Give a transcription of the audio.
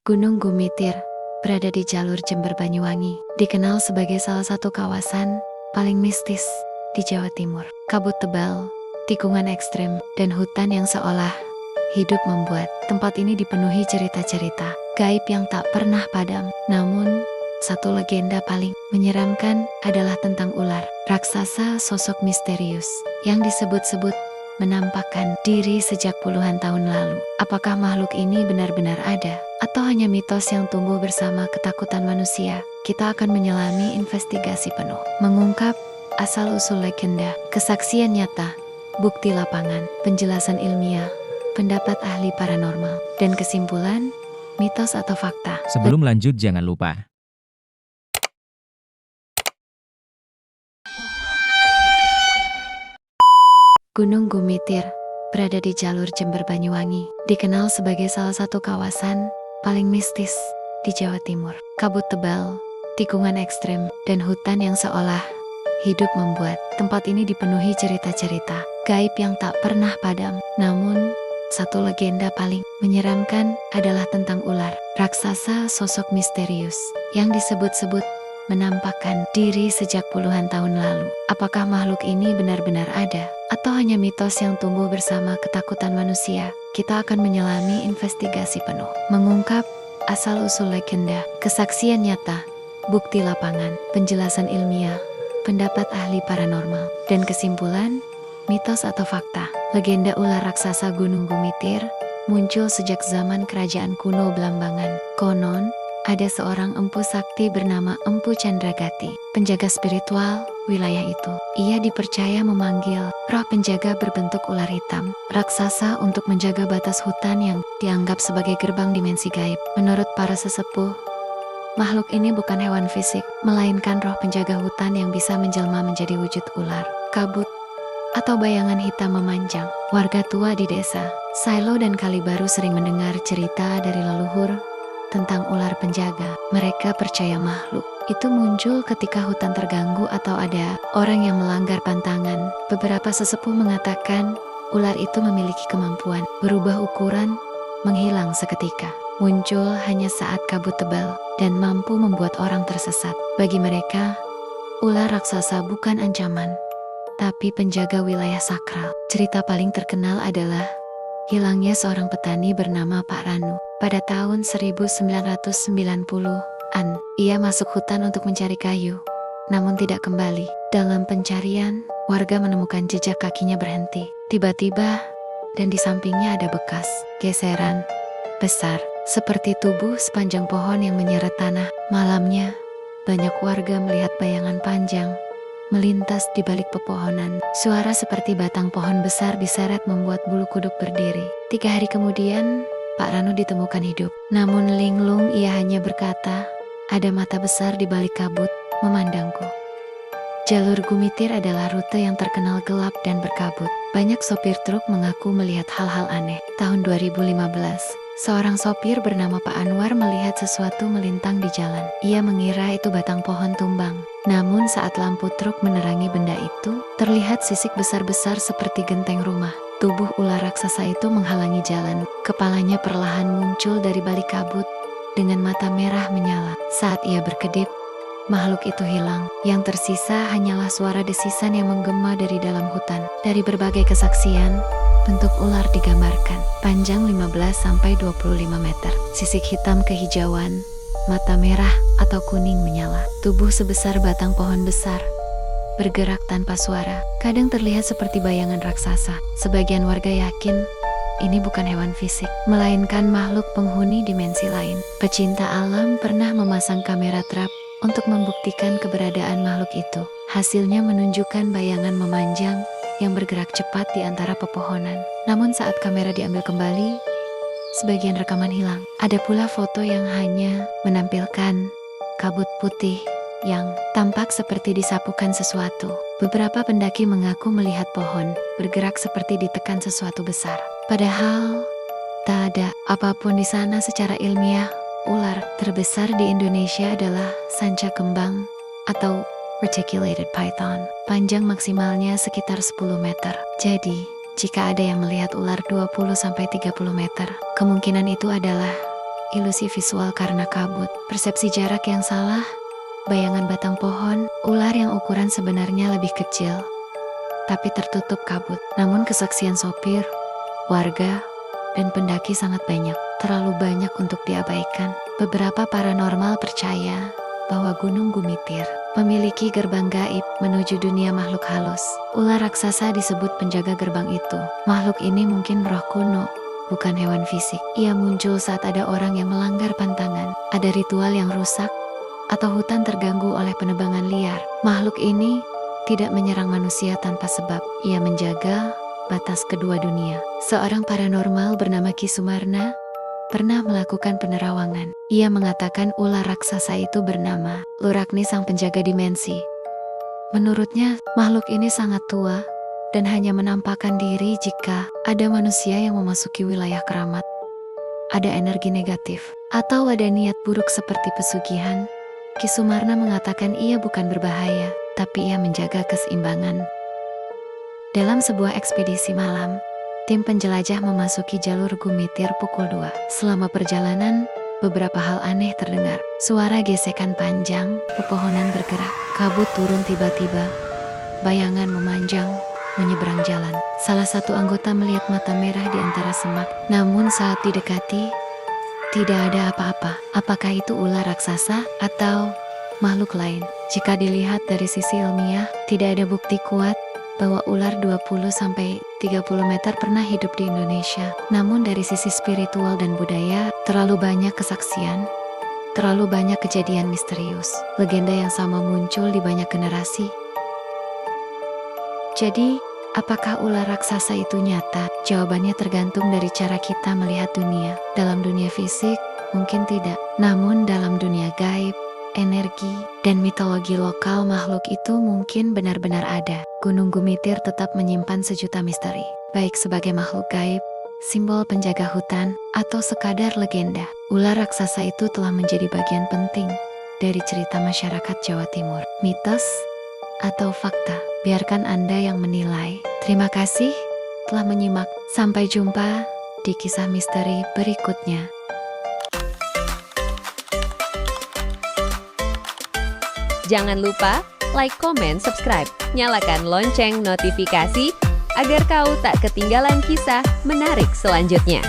Gunung Gumitir berada di jalur Jember Banyuwangi, dikenal sebagai salah satu kawasan paling mistis di Jawa Timur. Kabut tebal, tikungan ekstrem, dan hutan yang seolah hidup membuat tempat ini dipenuhi cerita-cerita gaib yang tak pernah padam. Namun, satu legenda paling menyeramkan adalah tentang ular raksasa sosok misterius yang disebut-sebut menampakkan diri sejak puluhan tahun lalu. Apakah makhluk ini benar-benar ada, atau hanya mitos yang tumbuh bersama ketakutan manusia? Kita akan menyelami investigasi penuh, mengungkap asal-usul legenda, kesaksian nyata, bukti lapangan, penjelasan ilmiah, pendapat ahli paranormal, dan kesimpulan, mitos atau fakta. Sebelum lanjut jangan lupa Gunung Gumitir berada di jalur Jember Banyuwangi, dikenal sebagai salah satu kawasan paling mistis di Jawa Timur. Kabut tebal, tikungan ekstrem, dan hutan yang seolah hidup membuat tempat ini dipenuhi cerita-cerita gaib yang tak pernah padam. Namun, satu legenda paling menyeramkan adalah tentang ular raksasa sosok misterius yang disebut-sebut menampakkan diri sejak puluhan tahun lalu. Apakah makhluk ini benar-benar ada, atau hanya mitos yang tumbuh bersama ketakutan manusia? Kita akan menyelami investigasi penuh, mengungkap asal-usul legenda, kesaksian nyata, bukti lapangan, penjelasan ilmiah, pendapat ahli paranormal, dan kesimpulan, mitos atau fakta. Legenda ular raksasa Gunung Gumitir muncul sejak zaman kerajaan kuno Blambangan. Konon, ada seorang empu sakti bernama Empu Candragati, penjaga spiritual wilayah itu. Ia dipercaya memanggil roh penjaga berbentuk ular hitam, raksasa, untuk menjaga batas hutan yang dianggap sebagai gerbang dimensi gaib. Menurut para sesepuh, makhluk ini bukan hewan fisik, melainkan roh penjaga hutan yang bisa menjelma menjadi wujud ular, kabut, atau bayangan hitam memanjang. Warga tua di desa Sailo dan Kalibaru sering mendengar cerita dari leluhur tentang ular penjaga. Mereka percaya makhluk itu muncul ketika hutan terganggu atau ada orang yang melanggar pantangan. Beberapa sesepuh mengatakan ular itu memiliki kemampuan berubah ukuran, menghilang seketika, muncul hanya saat kabut tebal, dan mampu membuat orang tersesat. Bagi mereka, ular raksasa bukan ancaman, tapi penjaga wilayah sakral. Cerita paling terkenal adalah hilangnya seorang petani bernama Pak Ranu. Pada tahun 1990-an, ia masuk hutan untuk mencari kayu, namun tidak kembali. Dalam pencarian, warga menemukan jejak kakinya berhenti. Tiba-tiba, dan di sampingnya ada bekas geseran besar, seperti tubuh sepanjang pohon yang menyeret tanah. Malamnya, banyak warga melihat bayangan panjang melintas di balik pepohonan. Suara seperti batang pohon besar diseret membuat bulu kuduk berdiri. 3 hari kemudian, Pak Ranu ditemukan hidup. Namun linglung, ia hanya berkata, "Ada mata besar di balik kabut, memandangku." Jalur Gumitir adalah rute yang terkenal gelap dan berkabut. Banyak sopir truk mengaku melihat hal-hal aneh. Tahun 2015, seorang sopir bernama Pak Anwar melihat sesuatu melintang di jalan. Ia mengira itu batang pohon tumbang. Namun saat lampu truk menerangi benda itu, terlihat sisik besar-besar seperti genteng rumah. Tubuh ular raksasa itu menghalangi jalan. Kepalanya perlahan muncul dari balik kabut dengan mata merah menyala. Saat ia berkedip, makhluk itu hilang. Yang tersisa hanyalah suara desisan yang menggema dari dalam hutan. Dari berbagai kesaksian, bentuk ular digambarkan panjang 15-25 meter, sisik hitam kehijauan, mata merah atau kuning menyala, tubuh sebesar batang pohon besar, bergerak tanpa suara, kadang terlihat seperti bayangan raksasa. Sebagian warga yakin ini bukan hewan fisik, melainkan makhluk penghuni dimensi lain. Pecinta alam pernah memasang kamera trap untuk membuktikan keberadaan makhluk itu. Hasilnya menunjukkan bayangan memanjang yang bergerak cepat di antara pepohonan. Namun saat kamera diambil kembali, sebagian rekaman hilang. Ada pula foto yang hanya menampilkan kabut putih yang tampak seperti disapukan sesuatu. Beberapa pendaki mengaku melihat pohon bergerak seperti ditekan sesuatu besar. Padahal tak ada apapun di sana. Secara ilmiah, ular terbesar di Indonesia adalah sanca kembang atau reticulated python. Panjang maksimalnya sekitar 10 meter. Jadi, jika ada yang melihat ular 20-30 meter, kemungkinan itu adalah ilusi visual karena kabut, persepsi jarak yang salah, bayangan batang pohon, ular yang ukuran sebenarnya lebih kecil, tapi tertutup kabut. Namun kesaksian sopir, warga, dan pendaki sangat banyak, terlalu banyak untuk diabaikan. Beberapa paranormal percaya bahwa Gunung Gumitir memiliki gerbang gaib menuju dunia makhluk halus. Ular raksasa disebut penjaga gerbang itu. Makhluk ini mungkin roh kuno, bukan hewan fisik. Ia muncul saat ada orang yang melanggar pantangan, ada ritual yang rusak, atau hutan terganggu oleh penebangan liar. Makhluk ini tidak menyerang manusia tanpa sebab. Ia menjaga batas kedua dunia. Seorang paranormal bernama Ki Sumarna pernah melakukan penerawangan. Ia mengatakan ular raksasa itu bernama Lurakni, sang penjaga dimensi. Menurutnya, makhluk ini sangat tua dan hanya menampakkan diri jika ada manusia yang memasuki wilayah keramat, ada energi negatif, atau ada niat buruk seperti pesugihan. Ki Sumarna mengatakan ia bukan berbahaya, tapi ia menjaga keseimbangan. Dalam sebuah ekspedisi malam, tim penjelajah memasuki jalur Gumitir pukul 2. Selama perjalanan, beberapa hal aneh terdengar. Suara gesekan panjang, pepohonan bergerak, kabut turun tiba-tiba, bayangan memanjang, menyeberang jalan. Salah satu anggota melihat mata merah di antara semak. Namun saat didekati, tidak ada apa-apa. Apakah itu ular raksasa atau makhluk lain? Jika dilihat dari sisi ilmiah, tidak ada bukti kuat bahwa ular 20-30 meter pernah hidup di Indonesia. Namun dari sisi spiritual dan budaya, terlalu banyak kesaksian, terlalu banyak kejadian misterius. Legenda yang sama muncul di banyak generasi. Jadi, apakah ular raksasa itu nyata? Jawabannya tergantung dari cara kita melihat dunia. Dalam dunia fisik, mungkin tidak. Namun dalam dunia gaib, energi, dan mitologi lokal, makhluk itu mungkin benar-benar ada. Gunung Gumitir tetap menyimpan sejuta misteri, baik sebagai makhluk gaib, simbol penjaga hutan, atau sekadar legenda. Ular raksasa itu telah menjadi bagian penting dari cerita masyarakat Jawa Timur. Mitos atau fakta, biarkan Anda yang menilai. Terima kasih telah menyimak. Sampai jumpa di kisah misteri berikutnya. Jangan lupa like, comment, subscribe, nyalakan lonceng notifikasi agar kau tak ketinggalan kisah menarik selanjutnya.